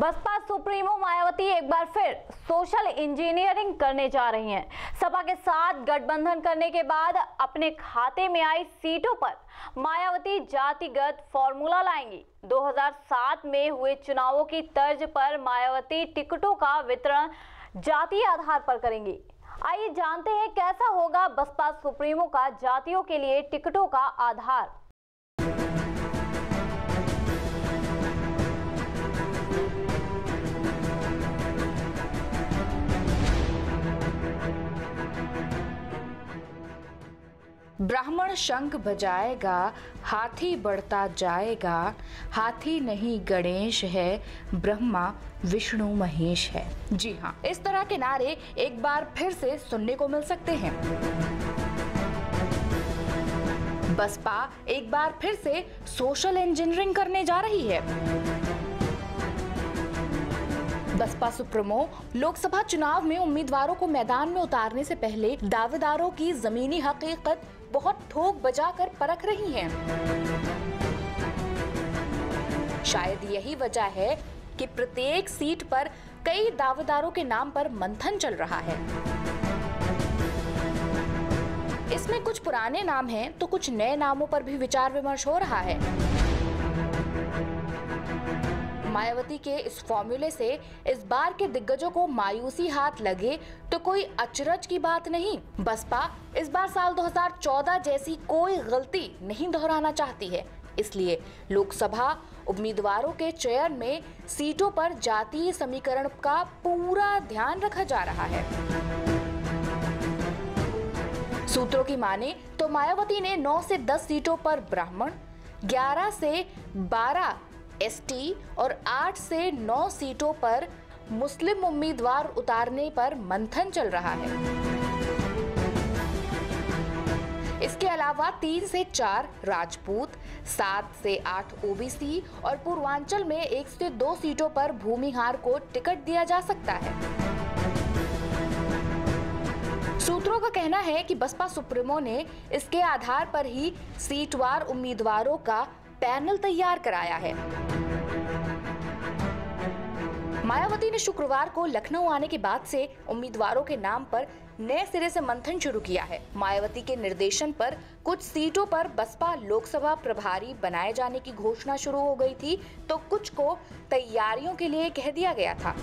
Baspa supremo Mayawati एक बार फिर social engineering करने जा रही हैं। सपा के साथ गठबंधन करने के बाद अपने खाते में आई सीटों पर मायावती जातिगत फॉर्मूला लाएंगी। 2007 में हुए चुनावों की तर्ज पर मायावती टिकटों का वितरण जातीय आधार पर करेंगी। आइए जानते हैं कैसा होगा बसपा सुप्रीमो का जातियों के लिए टिकटों का आधार। ब्राह्मण शंख बजाएगा, हाथी बढ़ता जाएगा, हाथी नहीं गणेश है, ब्रह्मा विष्णु महेश है। जी हाँ, इस तरह के नारे एक बार फिर से सुनने को मिल सकते हैं। बसपा एक बार फिर से सोशल इंजीनियरिंग करने जा रही है। बसपा सुप्रीमो लोकसभा चुनाव में उम्मीदवारों को मैदान में उतारने से पहले दावेदारों की जमीनी हकीकत बहुत ठोक बजाकर परख रही हैं। शायद यही वजह है कि प्रत्येक सीट पर कई दावेदारों के नाम पर मंथन चल रहा है। इसमें कुछ पुराने नाम हैं तो कुछ नए नामों पर भी विचार विमर्श हो रहा है। मायावती के इस फॉर्मूले से इस बार के दिग्गजों को मायूसी हाथ लगे तो कोई अचरज की बात नहीं। बसपा इस बार साल 2014 जैसी कोई गलती नहीं दोहराना चाहती है, इसलिए लोकसभा उम्मीदवारों के चयन में सीटों पर जातीय समीकरण का पूरा ध्यान रखा जा रहा है। सूत्रों की माने तो मायावती ने 9 से 10 सीटों पर ब्राह्मण, 11 से 12 एसटी और 8 से 9 सीटों पर मुस्लिम उम्मीदवार उतारने पर मंथन चल रहा है। इसके अलावा 3 से 4 राजपूत, 7 से 8 ओबीसी और पूर्वांचल में 1 से 2 सीटों पर भूमिहार को टिकट दिया जा सकता है। सूत्रों का कहना है कि बसपा सुप्रीमो ने इसके आधार पर ही सीटवार उम्मीदवारों का पैनल तैयार कराया है। मायावती ने शुक्रवार को लखनऊ आने के बाद से उम्मीदवारों के नाम पर नए सिरे से मंथन शुरू किया है। मायावती के निर्देशन पर कुछ सीटों पर बसपा लोकसभा प्रभारी बनाए जाने की घोषणा शुरू हो गई थी, तो कुछ को तैयारियों के लिए कह दिया गया था।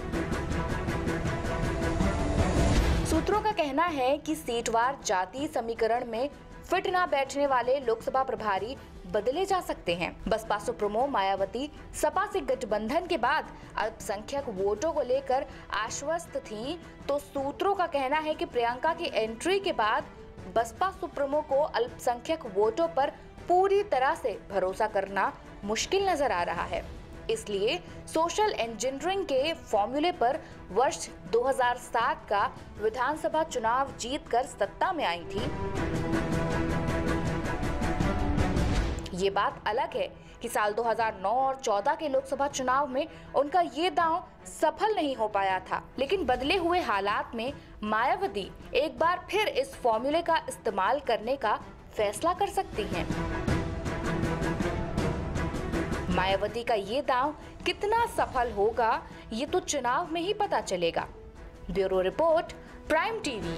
सूत्रों का कहना है कि सीटवार जातीय समीकरण में फिट ना बैठने वाले लोकसभा प्रभारी बदले जा सकते हैं। बसपा सुप्रीमो मायावती सपा से गठबंधन के बाद अल्पसंख्यक वोटों को लेकर आश्वस्त थीं, तो सूत्रों का कहना है कि प्रियंका की एंट्री के बाद बसपा सुप्रीमो को अल्पसंख्यक वोटों पर पूरी तरह से भरोसा करना मुश्किल नजर आ रहा है। इसलिए सोशल इंजीनियरिंग के फॉर्मूले पर वर्ष 2007 का विधानसभा चुनाव जीतकर सत्ता में आई थी। ये बात अलग है कि साल 2009 और 14 के लोकसभा चुनाव में उनका ये दांव सफल नहीं हो पाया था, लेकिन बदले हुए हालात में मायावती एक बार फिर इस फॉर्मूले का इस्तेमाल करने का फैसला कर सकती हैं। मायावती का ये दांव कितना सफल होगा ये तो चुनाव में ही पता चलेगा। Bureau report, prime TV.